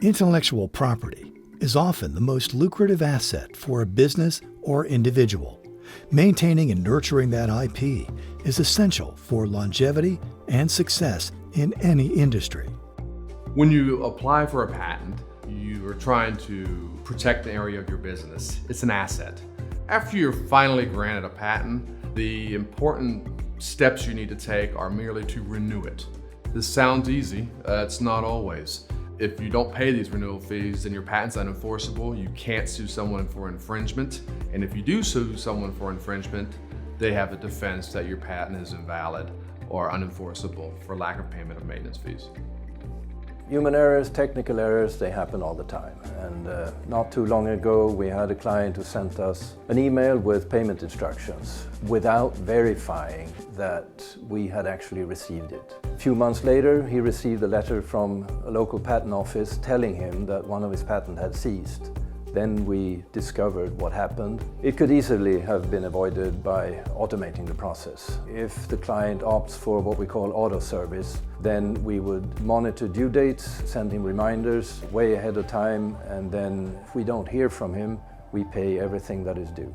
Intellectual property is often the most lucrative asset for a business or individual. Maintaining and nurturing that IP is essential for longevity and success in any industry. When you apply for a patent, you are trying to protect the area of your business. It's an asset. After you're finally granted a patent, the important steps you need to take are merely to renew it. This sounds easy, it's not always. If you don't pay these renewal fees, then your patent's unenforceable. You can't sue someone for infringement. And if you do sue someone for infringement, they have a defense that your patent is invalid or unenforceable for lack of payment of maintenance fees. Human errors, technical errors, they happen all the time. And not too long ago, we had a client who sent us an email with payment instructions without verifying that we had actually received it. A few months later, he received a letter from a local patent office telling him that one of his patents had ceased. Then we discovered what happened. It could easily have been avoided by automating the process. If the client opts for what we call auto service, then we would monitor due dates, send him reminders way ahead of time, and then if we don't hear from him, we pay everything that is due.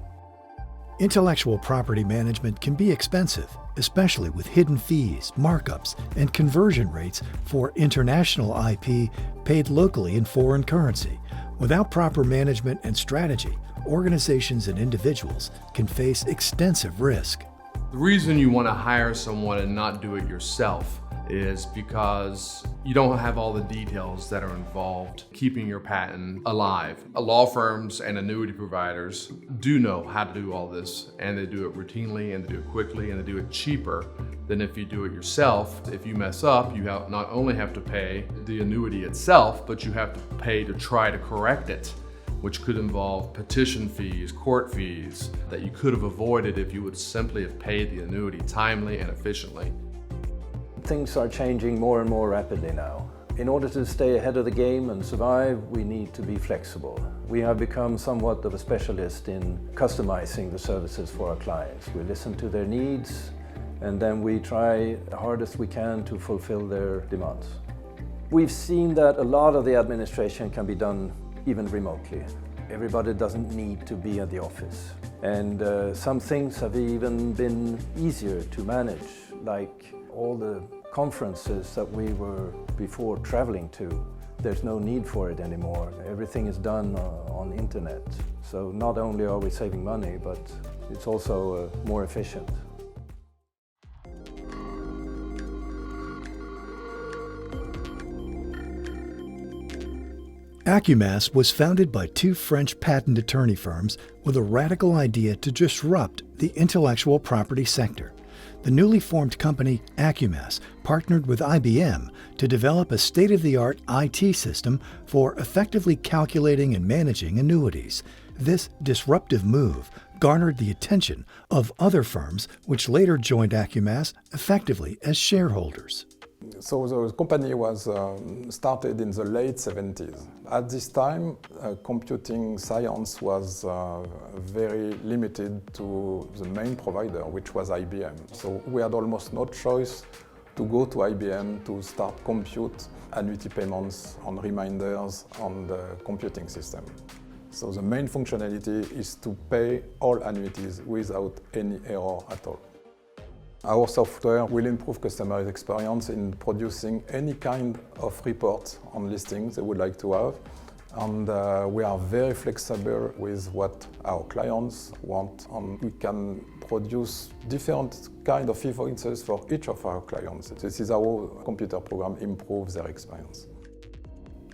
Intellectual property management can be expensive, especially with hidden fees, markups, and conversion rates for international IP paid locally in foreign currency. Without proper management and strategy, organizations and individuals can face extensive risk. The reason you want to hire someone and not do it yourself is because you don't have all the details that are involved keeping your patent alive. Law firms and annuity providers do know how to do all this, and they do it routinely, and they do it quickly, and they do it cheaper than if you do it yourself. If you mess up, you not only have to pay the annuity itself, but you have to pay to try to correct it, which could involve petition fees, court fees, that you could have avoided if you would simply have paid the annuity timely and efficiently. Things are changing more and more rapidly now. In order to stay ahead of the game and survive, we need to be flexible. We have become somewhat of a specialist in customizing the services for our clients. We listen to their needs, and then we try the hardest we can to fulfill their demands. We've seen that a lot of the administration can be done even remotely. Everybody doesn't need to be at the office. And some things have even been easier to manage, like all the conferences that we were before traveling to. There's no need for it anymore. Everything is done on internet. So not only are we saving money, but it's also more efficient. Acumass was founded by two French patent attorney firms with a radical idea to disrupt the intellectual property sector. The newly formed company, Acumass, partnered with IBM to develop a state-of-the-art IT system for effectively calculating and managing annuities. This disruptive move garnered the attention of other firms, which later joined Acumass effectively as shareholders. So the company was started in the late 70s. At this time, computing science was very limited to the main provider, which was IBM. So we had almost no choice to go to IBM to start compute annuity payments on reminders on the computing system. So the main functionality is to pay all annuities without any error at all. Our software will improve customer experience in producing any kind of report on listings they would like to have. And we are very flexible with what our clients want. And we can produce different kind of invoices for each of our clients. This is how computer program improves their experience.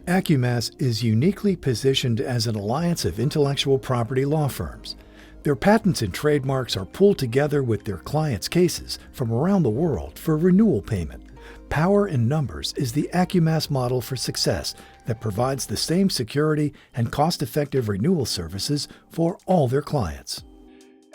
Acumass is uniquely positioned as an alliance of intellectual property law firms. Their patents and trademarks are pulled together with their clients' cases from around the world for renewal payment. Power in numbers is the Acumass model for success that provides the same security and cost-effective renewal services for all their clients.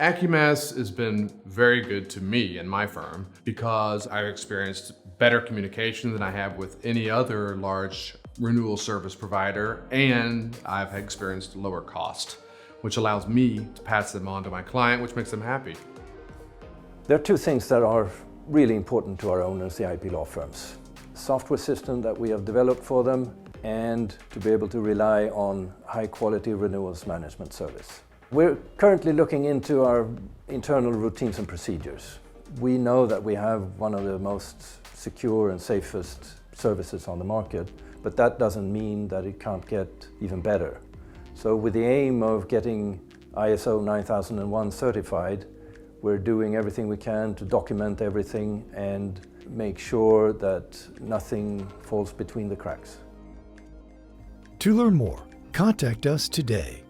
Acumass has been very good to me and my firm because I've experienced better communication than I have with any other large renewal service provider, and I've experienced lower cost, which allows me to pass them on to my client, which makes them happy. There are two things that are really important to our owners, the IP law firms. The software system that we have developed for them and to be able to rely on high-quality renewals management service. We're currently looking into our internal routines and procedures. We know that we have one of the most secure and safest services on the market, but that doesn't mean that it can't get even better. So with the aim of getting ISO 9001 certified, we're doing everything we can to document everything and make sure that nothing falls between the cracks. To learn more, contact us today.